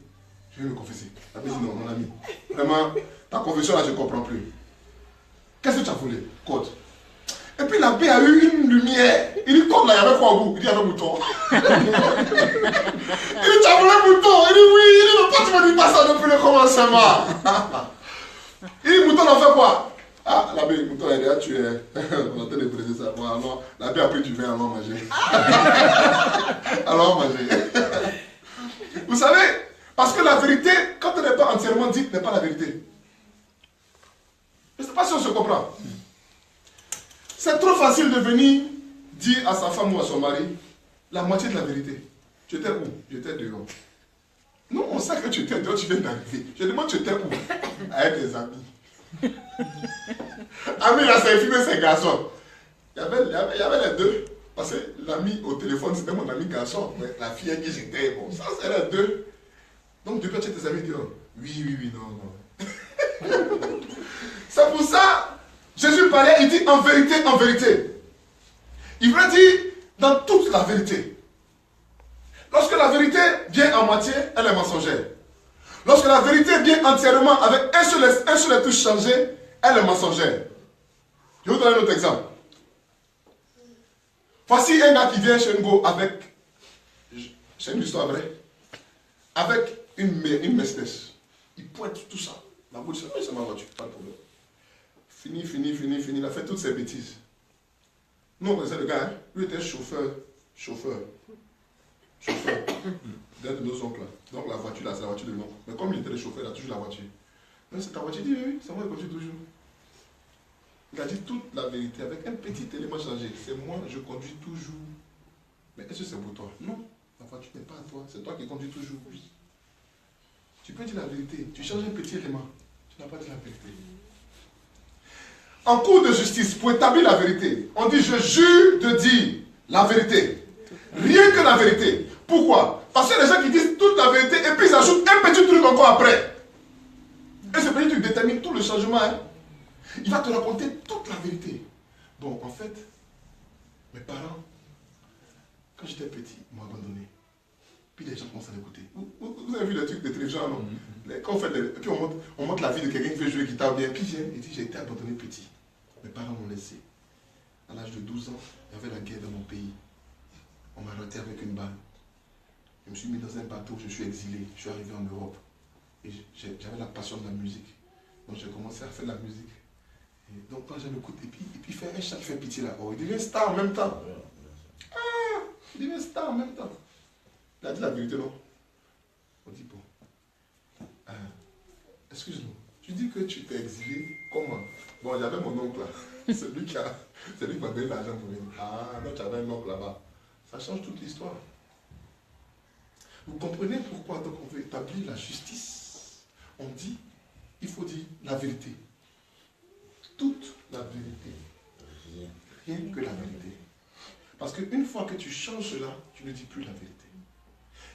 je vais me confesser. L'abbé dit non, mon ami. Vraiment, ta confession là, je ne comprends plus. Qu'est-ce que tu as volé? Code. Et puis l'abbé a eu une lumière. Il dit, code là, il y avait quoi au bout? Il dit, il y avait un mouton. Il dit, tu as volé un mouton? Il dit, oui. Il dit, mais pourquoi tu me dis pas ça depuis le commencement? Il dit, mouton, on fait quoi? Ah, l'abbé, le mouton est déjà tué. On est en train de briser ça. Bon, alors, l'abbé a pris du vin, alors manger. Alors manger. Vous savez, parce que la vérité, quand elle n'est pas entièrement dite, n'est pas la vérité. Je ne sais pas si on se comprend. C'est trop facile de venir dire à sa femme ou à son mari la moitié de la vérité. Tu étais où? J'étais dehors. Non, on sait que tu étais dehors, tu viens d'arriver. Je demande, tu étais où? Avec tes amis. Amis, là, c'est filmé ces garçons. Il y avait les deux. Parce que l'ami au téléphone, c'était mon ami garçon. Mais la fille avec qui j'étais, bon, ça, c'est les deux. Donc, depuis, tu as tes amis dehors. Oui, non. C'est pour ça, Jésus parlait, il dit en vérité, en vérité. Il veut dire dans toute la vérité. Lorsque la vérité vient en moitié, elle est mensongère. Lorsque la vérité vient entièrement avec un seul touche changé, elle est mensongère. Je vais vous donner un autre exemple. Voici un gars qui vient chez Ngo avec, c'est une histoire vraie, avec une Mercedes. Il pointe tout ça. La boule, c'est ma voiture, pas de problème. Fini, il a fait toutes ces bêtises. Nous, on connaissait le gars, hein? Lui était chauffeur. D'un de nos oncles là. Donc la voiture là, c'est la voiture de l'oncle. Mais comme il était le chauffeur, il a toujours la voiture. Mais c'est ta voiture, il dit oui, c'est moi qui conduis toujours. Il a dit toute la vérité avec un petit élément changé. C'est moi, je conduis toujours. Mais est-ce que c'est pour toi? Non, la voiture n'est pas à toi, c'est toi qui conduis toujours. Oui. Tu peux dire la vérité, tu changes un petit élément, tu n'as pas dit la vérité. En cours de justice, pour établir la vérité, on dit je jure de dire la vérité. Rien que la vérité. Pourquoi? Parce qu'il y a des gens qui disent toute la vérité et puis ils ajoutent un petit truc encore après. Et ce petit truc détermine tout le changement. Hein? Il va te raconter toute la vérité. Bon, en fait, mes parents, quand j'étais petit, m'ont abandonné. Puis les gens commencent à l'écouter. Vous avez vu les trucs de télévision, non? Quand on fait et puis on montre la vie de quelqu'un qui veut jouer guitare bien. Puis il dit, j'ai été abandonné petit. Mes parents m'ont laissé. À l'âge de 12 ans, il y avait la guerre dans mon pays. On m'a arrêté avec une balle. Je me suis mis dans un bateau, je suis exilé. Je suis arrivé en Europe. Et j'avais la passion de la musique. Donc j'ai commencé à faire de la musique. Et donc quand j'aime écoute, et puis il fait un chat qui fait pitié là. Oh, il devient star en même temps. Ah, il devient star en même temps. Il a dit la vérité, non? On dit bon. Excuse-moi, tu dis que tu t'es exilé, comment? Bon, il y avait mon oncle là. C'est lui qui m'a donné l'argent pour venir. Ah, non, tu avais un oncle là-bas. Ça change toute l'histoire. Vous comprenez pourquoi donc on veut établir la justice? On dit, il faut dire la vérité. Toute la vérité. Rien que la vérité. Parce qu'une fois que tu changes cela, tu ne dis plus la vérité.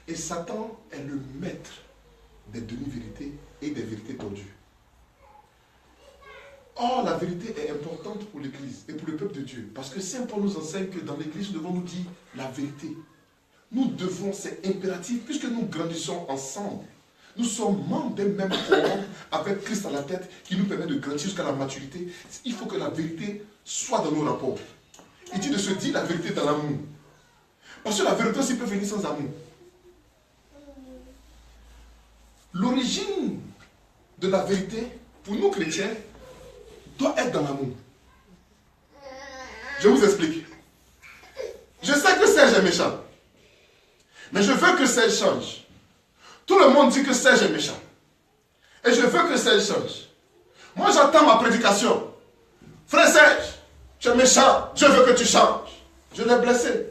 Et Satan est le maître des demi-vérités et des vérités tordues. Or, la vérité est importante pour l'Église et pour le peuple de Dieu. Parce que Saint Paul nous enseigne que dans l'Église, nous devons nous dire la vérité. Nous devons, c'est impératif, puisque nous grandissons ensemble. Nous sommes membres d'un même corps avec Christ à la tête qui nous permet de grandir jusqu'à la maturité. Il faut que la vérité soit dans nos rapports. Il dit de se dire la vérité dans l'amour. Parce que la vérité aussi peut venir sans amour. L'origine de la vérité, pour nous chrétiens, doit être dans l'amour. Je vous explique. Je sais que Serge est méchant. Mais je veux que Serge change. Tout le monde dit que Serge est méchant. Et je veux que Serge change. Moi j'attends ma prédication. Frère Serge, tu es méchant. Je veux que tu changes. Je l'ai blessé.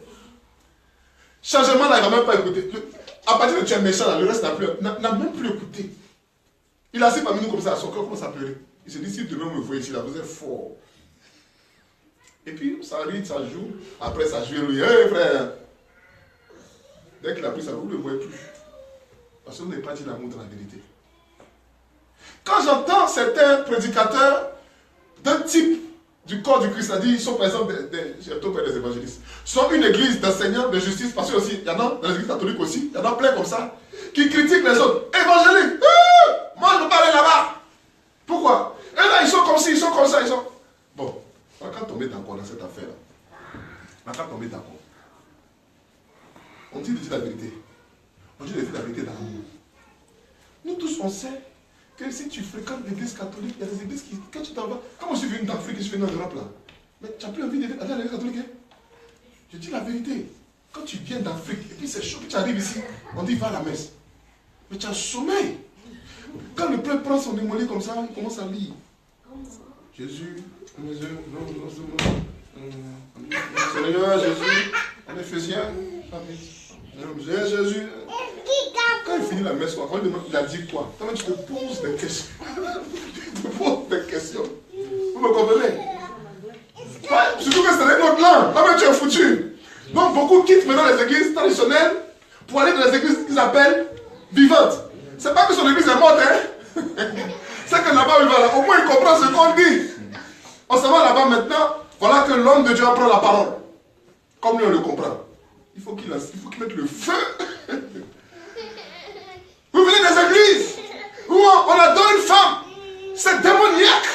Changement là, il ne va même pas écouter. À partir de tu es méchant, là, le reste n'a même plus écouté. Il a assis parmi nous comme ça, son cœur commence à pleurer. Il se dit, si demain me voyez ici, là, vous êtes fort. Et puis, ça rit, ça joue. Après, ça joue, lui, hey frère. Dès qu'il a pris ça, vous ne le voyez plus. Parce que vous n'avez pas dit l'amour de la vérité. Quand j'entends certains prédicateurs d'un type du corps du Christ, c'est-à-dire, ils sont par exemple des évangélistes, sont une église d'enseignants de justice, parce que aussi, il y en a dans les églises catholiques aussi, il y en a plein comme ça, qui critiquent les autres. Évangéliques, moi je ne veux pas aller là-bas. Pourquoi? Et là, ils sont comme ci, ils sont comme ça, ils sont... Bon, on va quand tomber d'accord dans cette affaire-là. On va quand tomber d'accord. On dit de dire la vérité. On dit de dire la vérité dans l'amour. Nous tous, on sait que si tu fréquentes l'église catholique, il y a des églises qui, quand tu t'en vas, quand je suis venu d'Afrique et je suis venu en Europe là, mais tu n'as plus envie d'aller à l'église catholique. Hein? Je dis la vérité. Quand tu viens d'Afrique et puis c'est chaud, puis tu arrives ici, on dit va à la messe. Mais tu as sommeil. Quand le prêtre prend son hémorragie comme ça, il commence à lire. Jésus, Seigneur Jésus, en Éphésiens, Jésus. Quand il finit la messe, quand il a dit quoi? Tu te poses des questions. Tu te poses des questions. Vous me comprenez? Surtout que c'est notre langue. Là, tu es foutu. Donc, beaucoup quittent maintenant les églises traditionnelles pour aller dans les églises qu'ils appellent vivantes. C'est pas que son église est morte, hein? C'est que là-bas, au moins il comprend ce qu'on dit. On se va là-bas maintenant. Voilà que l'homme de Dieu apprend la parole. Comme lui, on le comprend. Il faut qu'il mette le feu. Vous venez des églises où on adore une femme. C'est démoniaque.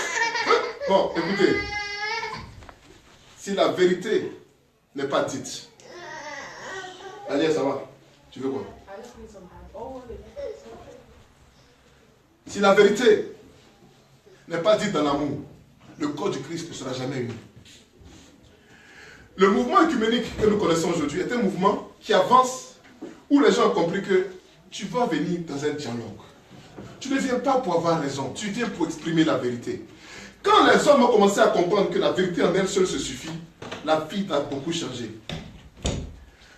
Bon, écoutez. Si la vérité n'est pas dite. Allez, ça va. Tu veux quoi? Si la vérité n'est pas dite dans l'amour, le corps du Christ ne sera jamais uni. Le mouvement œcuménique que nous connaissons aujourd'hui est un mouvement qui avance, où les gens ont compris que tu vas venir dans un dialogue. Tu ne viens pas pour avoir raison, tu viens pour exprimer la vérité. Quand les hommes ont commencé à comprendre que la vérité en elle seule se suffit, la vie a beaucoup changé.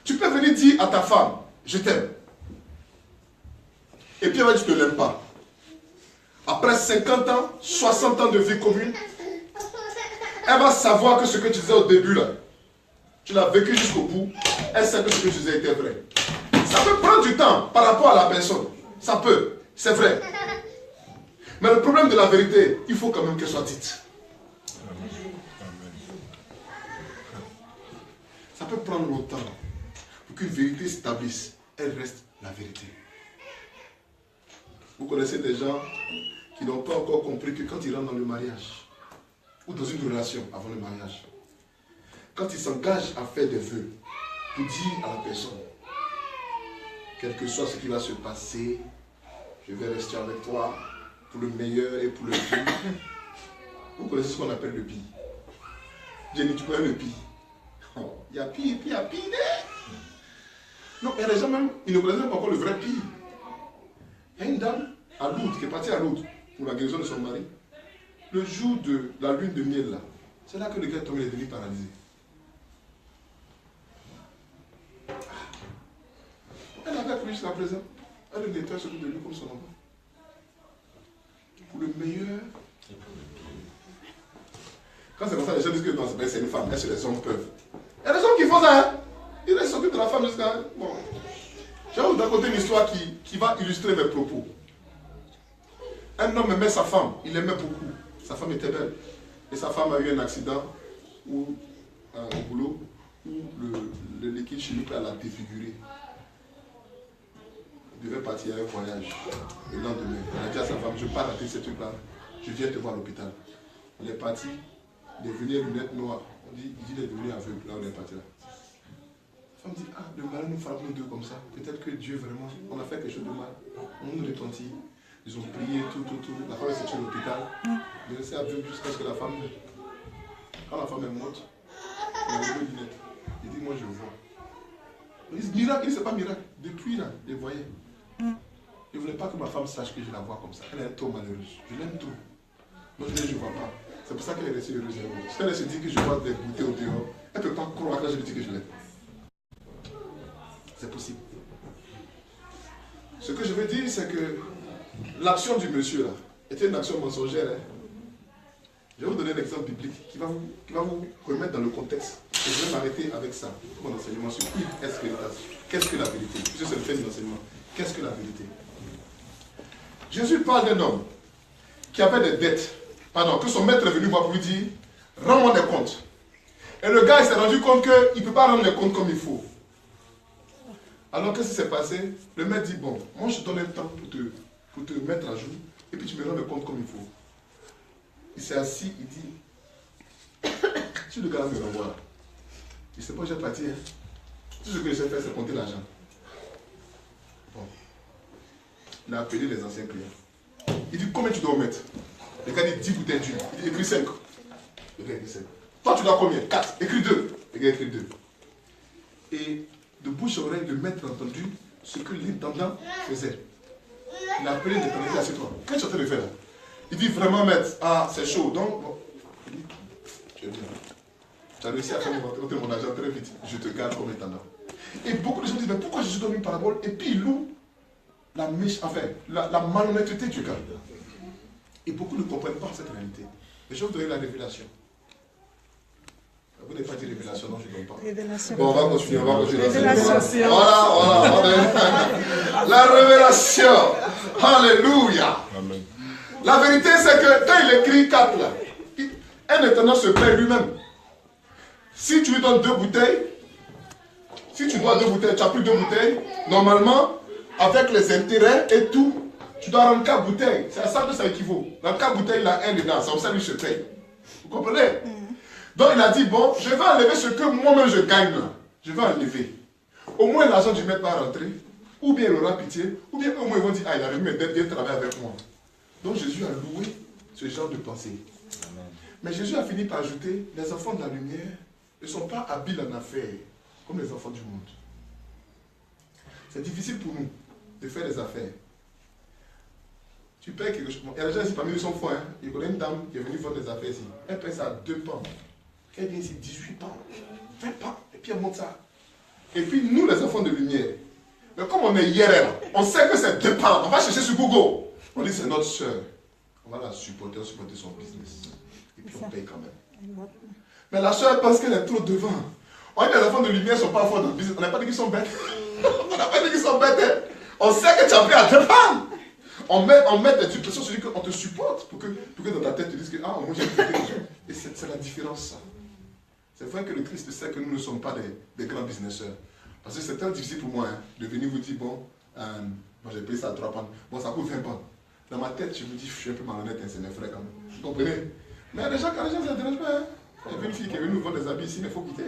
Tu peux venir dire à ta femme, je t'aime. Et puis elle va dire, tu ne l'aimes pas. Après 50 ans, 60 ans de vie commune, elle va savoir que ce que tu disais au début là, tu l'as vécu jusqu'au bout, elle sait que ce que tu disais était vrai. Ça peut prendre du temps par rapport à la personne. Ça peut, c'est vrai. Mais le problème de la vérité, il faut quand même qu'elle soit dite. Ça peut prendre longtemps pour qu'une vérité s'établisse. Elle reste la vérité. Vous connaissez des gens qui n'ont pas encore compris que quand ils rentrent dans le mariage, ou dans une relation avant le mariage, quand ils s'engagent à faire des vœux, pour dire à la personne, quel que soit ce qui va se passer, je vais rester avec toi pour le meilleur et pour le pire. Vous connaissez ce qu'on appelle le pi. Jenny, tu connais le pi? Oh, il y a pi et puis il y a pi. Non, il y a des gens même, ils ne connaissent pas encore le vrai pi. Il y a une dame à Lourdes qui est partie à Lourdes pour la guérison de son mari. Le jour de la lune de miel là, c'est là que le gars est tombé, il est devenu paralysé. Elle avait appris jusqu'à présent. Elle le nettoie s'occupe de lui comme son enfant. Pour le meilleur. Quand c'est comme ça, les gens disent que non, c'est une femme. Est-ce que les hommes peuvent? Il y a des hommes qui font ça. Hein? Ils s'occupent de la femme jusqu'à. Bon. Je vais vous raconter une histoire qui va illustrer mes propos. Un homme aimait sa femme. Il l'aimait beaucoup. Sa femme était belle. Et sa femme a eu un accident au boulot où le liquide chimique l'a défiguré. Il devait partir à un voyage le lendemain. Il a dit à sa femme, je pars rater ce truc-là, je viens te voir à l'hôpital. Il est parti, il est venu à lunettes noires. Il dit il est devenu aveugle, là où il est parti là. La femme dit, ah, le mal nous frappe nous deux comme ça. Peut-être que Dieu vraiment, on a fait quelque chose de mal. On nous repentit. Ils ont prié, tout. La femme est sortie de l'hôpital. Il est resté aveugle jusqu'à ce que la femme meure. Quand la femme est morte, il a levé les lunettes. Il dit, moi je vois. Il dit, miracle, il dit, c'est pas miracle. Depuis là, il voyait. Je ne voulais pas que ma femme sache que je la vois comme ça. Elle est trop malheureuse. Je l'aime trop. Donc je ne vois pas. C'est pour ça qu'elle est restée heureuse. Si elle se dit que je vois des bouteilles au dehors, elle ne peut pas croire que je lui dis que je l'aime. C'est possible. Ce que je veux dire, c'est que l'action du monsieur là était une action mensongère. Hein. Je vais vous donner un exemple biblique qui va vous remettre dans le contexte. Et je vais m'arrêter avec ça. Mon enseignement sur qu'est-ce que la vérité. Puisque c'est le thème de l'enseignement. Qu'est-ce que la vérité? Jésus parle d'un homme qui avait des dettes. Pardon, que son maître est venu voir pour lui dire, rends-moi des comptes. Et le gars il s'est rendu compte qu'il ne peut pas rendre les comptes comme il faut. Alors qu'est-ce qui s'est passé? Le maître dit, bon, moi je te donne un temps pour te mettre à jour, et puis tu me rends les comptes comme il faut. Il s'est assis, il dit, si le gars me renvoie là, il ne sait pas que j'ai parti. Hein. Tout ce que je sais faire, c'est compter l'argent. Bon. Il a appelé les anciens clients. Il dit, combien tu dois mettre? Le gars dit 10 bouteilles d'huile. Il dit, écris 5. Le gars écrit 5. Toi, tu dois combien? 4. Écris 2. Le gars écrit 2. Et de bouche à oreille, le maître a entendu ce que l'intendant faisait. Il a appelé l'intendant, il a dit, assieds-toi. Qu'est-ce que tu es en train de faire là? Il dit, vraiment, maître, ah, c'est chaud. Donc, bon. Il dit, tu es bien. Tu as réussi à faire monter mon argent très vite. Je te garde comme intendant. Et beaucoup de gens disent, mais pourquoi Jésus donne une parabole? Et puis il loue la malhonnêteté du gars. Et beaucoup ne comprennent pas cette réalité. Mais je vais vous donner la révélation. Vous n'avez pas dit révélation, non, je ne donne pas. Révélation. Bon, on va continuer, Révélation. Voilà. La révélation. Alléluia. Amen. La vérité, c'est que quand il écrit 4 là, un intendant se paie lui-même. Si tu lui donnes 2 bouteilles, si tu dois 2 bouteilles, tu n'as plus 2 bouteilles, normalement, avec les intérêts et tout, tu dois rendre 4 bouteilles. C'est à ça que ça équivaut. Dans 4 bouteilles, il a un dedans. C'est comme ça lui se paye. Vous comprenez? Donc il a dit, bon, je vais enlever ce que moi-même je gagne là. Je vais enlever. Au moins l'argent du maître va rentrer. Ou bien il aura pitié. Ou bien au moins ils vont dire, ah, il a remis mes dettes, viens travailler avec moi. Donc Jésus a loué ce genre de pensée. Amen. Mais Jésus a fini par ajouter, les enfants de la lumière ne sont pas habiles en affaires comme les enfants du monde. C'est difficile pour nous de faire des affaires. Tu payes quelque chose. Il y a des gens ici parmi eux qui sont fous. Hein? Il connaît une dame qui est venue faire des affaires ici. Elle paye ça à 2 pans. Elle vient ici 18 pans, 20 pans. Et puis elle monte ça. Et puis nous, les enfants de lumière, mais comme on est IRL, on sait que c'est 2 pans. On va chercher sur Google. On dit c'est notre soeur. On va la supporter, supporter son business. Et puis on paye quand même. Mais la soeur pense qu'elle est trop devant. On dit que les enfants de lumière ne sont pas forts dans le business. On n'a pas dit qu'ils sont bêtes. On n'a pas dit qu'ils sont bêtes. On sait que tu as pris à 2 pans. On met des pressions sur lui qu'on te supporte pour que dans ta tête tu dises que ah, moi j'ai quelque chose. Et c'est la différence ça. C'est vrai que le Christ sait que nous ne sommes pas des grands businesseurs. Parce que c'est très difficile pour moi hein, de venir vous dire bon, moi j'ai payé ça à 3 pans. Bon, ça coûte 20 pans. Dans ma tête, je me dis, je suis un peu malhonnête, hein, c'est mes frères quand même. Vous comprenez? Mais il y a des gens, quand les gens ne s'intéressent pas. Hein. Il y avait une fille qui est venue nous vendre des habits ici, mais il faut quitter.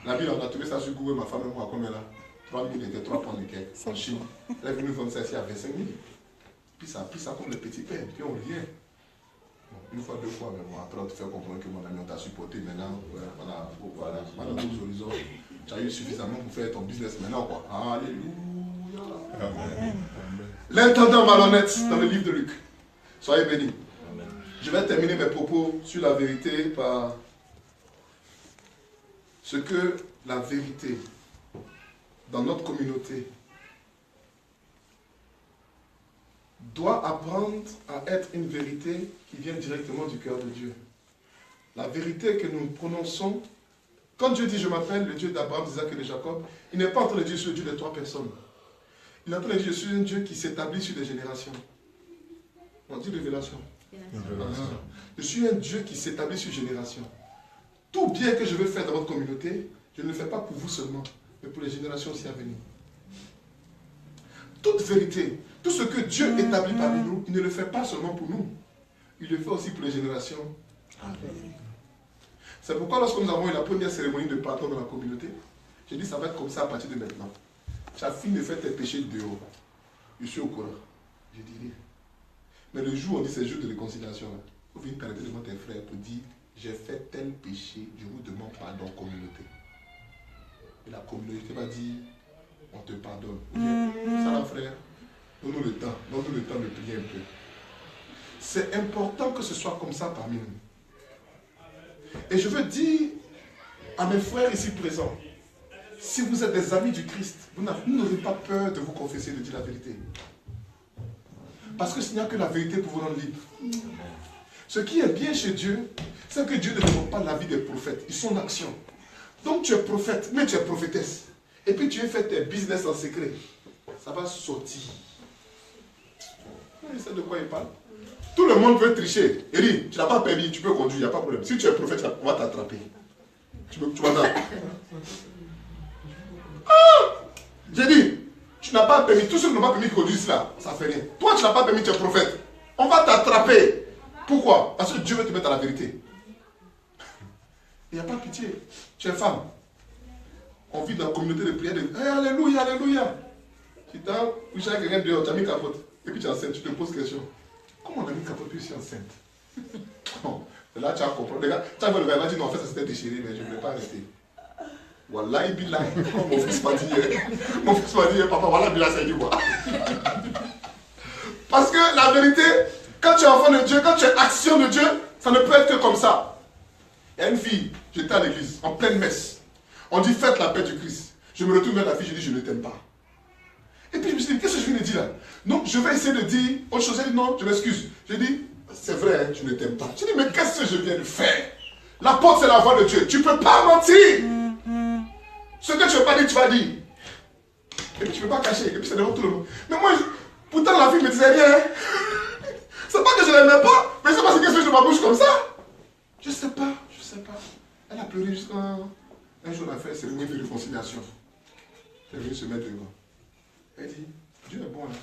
L'habit, on a trouvé ça sur Google, ma femme et moi, combien là? 3 000 était 3 pans de quelques en Chine. Elle est venue vendre ça ici à 25 000. Puis ça comme le petit père, puis on revient. Bon. Une fois, deux fois, mais bon, après on te fait comprendre que mon ami, on t'a supporté. Maintenant, voilà, maintenant, tous horizons, tu as eu suffisamment pour faire ton business maintenant, quoi. Alléluia. Amen. L'intendant malhonnête dans le livre de Luc. Soyez bénis. Amen. Je vais terminer mes propos sur la vérité par ce que la vérité dans notre communauté doit apprendre à être une vérité qui vient directement du cœur de Dieu. La vérité que nous prononçons, quand Dieu dit « Je m'appelle le Dieu d'Abraham, d'Isaac et de Jacob », il n'est pas en train de dire « Je suis le Dieu de 3 personnes ». Il est en train de dire « Je suis un Dieu qui s'établit sur des générations ». On dit révélation. Je suis un Dieu qui s'établit sur générations. Tout bien que je veux faire dans votre communauté, je ne le fais pas pour vous seulement, mais pour les générations aussi à venir. Toute vérité, tout ce que Dieu établit parmi nous, il ne le fait pas seulement pour nous. Il le fait aussi pour les générations à venir. C'est pourquoi lorsque nous avons eu la première cérémonie de pardon dans la communauté, j'ai dit ça va être comme ça à partir de maintenant. Tu as fini de faire tes péchés dehors. Je suis au courant. Je dis rien. Mais le jour où on dit c'est le jour de réconciliation, il faut venir t'arrêter devant tes frères pour dire j'ai fait tel péché, je vous demande pardon communauté. Et la communauté va dire on te pardonne. Ça va frère, donne-nous le temps de prier un peu. C'est important que ce soit comme ça parmi nous. Et je veux dire à mes frères ici présents, si vous êtes des amis du Christ, vous n'aurez pas peur de vous confesser, de dire la vérité. Parce que s'il n'y a que la vérité pour vous rendre libre. Ce qui est bien chez Dieu, c'est que Dieu ne demande pas l'avis des prophètes, ils sont en action. Donc tu es prophète, mais tu es prophétesse. Et puis tu as fait tes business en secret. Ça va sortir. Vous savez de quoi il parle? Tout le monde veut tricher. Il dit, tu n'as pas permis, tu peux conduire, il n'y a pas de problème. Si tu es prophète, on va t'attraper. Tu vas là. J'ai dit, tu n'as pas permis, tous ceux qui n'ont pas permis de conduire cela, ça ne fait rien. Toi, tu n'as pas permis, tu es prophète. On va t'attraper. Pourquoi? Parce que Dieu veut te mettre à la vérité. Il n'y a pas pitié. Tu es femme. On vit dans la communauté de prière de hey, alléluia, alléluia. Tu t'as couché avec quelqu'un dehors, tu as mis capote. Et puis tu es enceinte, tu te poses question. Comment on a mis capote puis je suis enceinte? Bon, là tu as compris. Tu as vu le gars, il m'a dit non, en fait ça s'était déchiré, mais je ne voulais pas arrêter. Wallah, il billah. Mon fils m'a dit hier, papa, voilà, billah, ça dit quoi? Parce que la vérité, quand tu es enfant de Dieu, quand tu es action de Dieu, ça ne peut être que comme ça. Il y a une fille, j'étais à l'église, en pleine messe. On dit faites la paix du Christ. Je me retourne vers la fille, je dis je ne t'aime pas. Et puis je me suis dit, qu'est-ce que je viens de dire là? Non, je vais essayer de dire autre chose. Elle dit non, je m'excuse. Je dis, c'est vrai, je ne t'aime pas. Je dis, mais qu'est-ce que je viens de faire? La porte, c'est la voix de Dieu. Tu ne peux pas mentir. Ce que tu ne veux pas dire, tu vas dire. Et puis tu ne peux pas cacher. Et puis c'est devant tout le monde. Mais moi, pourtant la fille me disait rien. C'est pas que je ne l'aimais pas, mais c'est parce que je ma bouche comme ça. Je sais pas. Elle a pleuré jusqu'à un jour, elle a fait une cérémonie de réconciliation. Elle est venue se mettre devant. Elle dit, Dieu est bon là.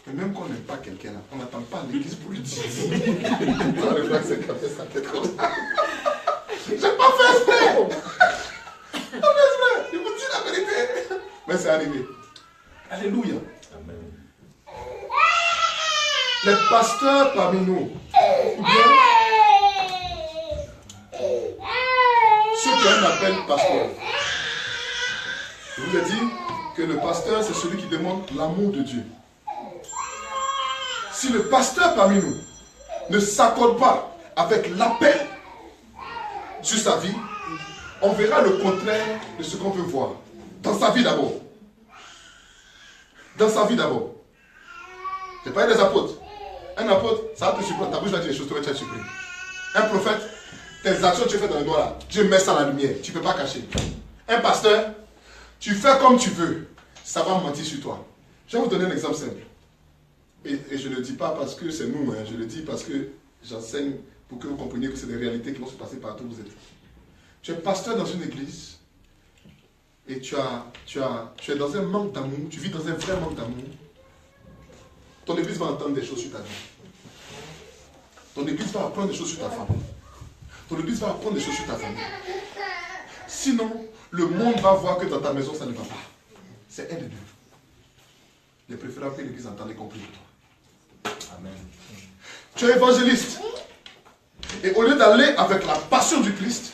Mais même quand on n'aime pas quelqu'un là, on n'attend pas l'église pour lui dire. Dans le blague, c'est capté sa tête comme ça. J'ai pas fait exprès. Je vous dis la vérité. Mais c'est arrivé. Alléluia. Amen. Les pasteurs parmi nous, ou bien ceux qui ont un appel pasteur. Je vous ai dit que le pasteur, c'est celui qui demande l'amour de Dieu. Si le pasteur parmi nous ne s'accorde pas avec l'appel sur sa vie, on verra le contraire de ce qu'on veut voir. Dans sa vie d'abord. Dans sa vie d'abord. J'ai parlé des apôtres. Un apôtre, ça va te surprendre. Ta bouche va dire des choses, tu vas être surpris. Un prophète, tes actions que tu fais dans le noir là, Dieu met ça à la lumière. Tu ne peux pas cacher. Un pasteur, tu fais comme tu veux. Ça va mentir sur toi. Je vais vous donner un exemple simple. Et je ne le dis pas parce que c'est nous, hein, je le dis parce que j'enseigne pour que vous compreniez que c'est des réalités qui vont se passer partout où vous êtes. Tu es pasteur dans une église et tu es dans un manque d'amour, tu vis dans un vrai manque d'amour. Ton église va entendre des choses sur ta vie. Ton église va apprendre des choses sur ta femme. Ton église va apprendre des choses sur ta famille. Sinon, le monde va voir que dans ta maison, ça ne va pas. C'est elle et Dieu. Il est préférable que l'église entende et comprenne toi. Amen. Tu es évangéliste. Et au lieu d'aller avec la passion du Christ,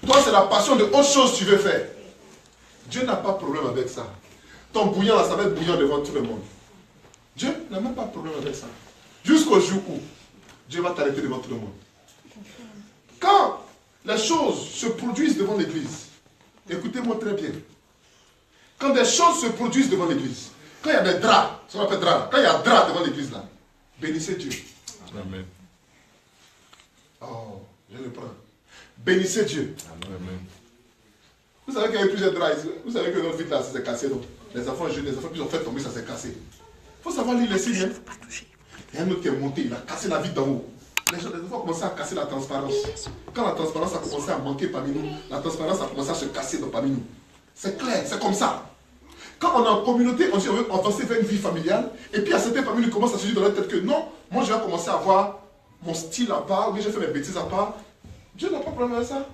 toi c'est la passion de autre chose que tu veux faire. Dieu n'a pas de problème avec ça. Ton bouillon là, ça va être bouillant devant tout le monde. Dieu n'a même pas de problème avec ça. Jusqu'au jour où Dieu va t'arrêter devant tout le monde. Quand les choses se produisent devant l'église, écoutez-moi très bien. Quand des choses se produisent devant l'église, quand il y a des draps, ça qu'on appelle draps, quand il y a draps devant l'église là, bénissez Dieu. Amen. Oh, je le prends. Bénissez Dieu. Amen. Vous savez qu'il y a plusieurs draps ici. Vous savez que notre vie là, ça s'est cassé. Donc. Les enfants jeunes, les enfants qui ont fait tomber, ça s'est cassé. Il faut savoir lire les signes. Il y a un autre qui est monté, il a cassé la vie d'en haut. Les enfants ont commencé à casser la transparence. Quand la transparence a commencé à manquer parmi nous, la transparence a commencé à se casser parmi nous. C'est clair, c'est comme ça. Quand on est en communauté, on dit on veut avancer vers une vie familiale, et puis à certains parmi nous commencent à se dire dans leur tête que non, moi je vais commencer à avoir mon style à part, ou bien je vais faire mes bêtises à part. Dieu n'a pas de problème avec ça.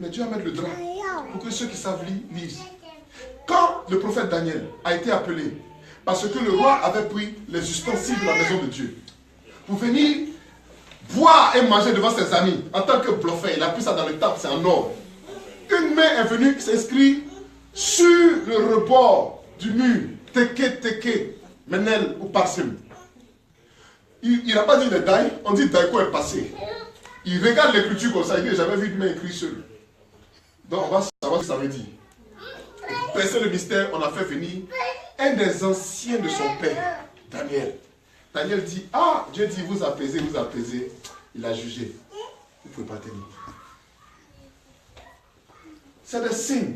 Mais Dieu va mettre le drap pour que ceux qui savent lire lisent. Quand le prophète Daniel a été appelé, parce que le roi avait pris les ustensiles de la maison de Dieu, pour venir boire et manger devant ses amis, en tant que bluffeur, il a pris ça dans le temple, c'est en or. Une main est venue s'inscrire sur le rebord du mur, teke, menel ou parsim. Il n'a pas dit le daï, on dit daïko est passé. Il regarde l'écriture comme ça, il dit j'avais vu une main écrite seule. Donc on va savoir ce que ça veut dire. Percer le mystère, on a fait venir un des anciens de son père, Daniel. Daniel dit, ah, Dieu dit, vous apaisez. Il a jugé. Vous ne pouvez pas tenir. C'est des signes.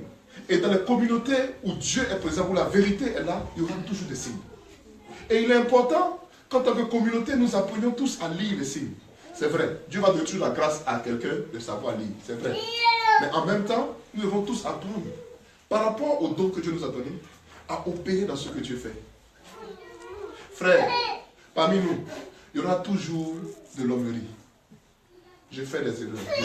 Et dans les communautés où Dieu est présent, où la vérité est là, il y aura toujours des signes. Et il est important qu'en tant que communauté, nous apprenions tous à lire les signes. C'est vrai, Dieu va donner toujours la grâce à quelqu'un de savoir lire. C'est vrai. Mais en même temps, nous devons tous apprendre, par rapport au don que Dieu nous a donné, à opérer dans ce que Dieu fait. Frère, parmi nous, il y aura toujours de l'hommerie. Je fais des erreurs.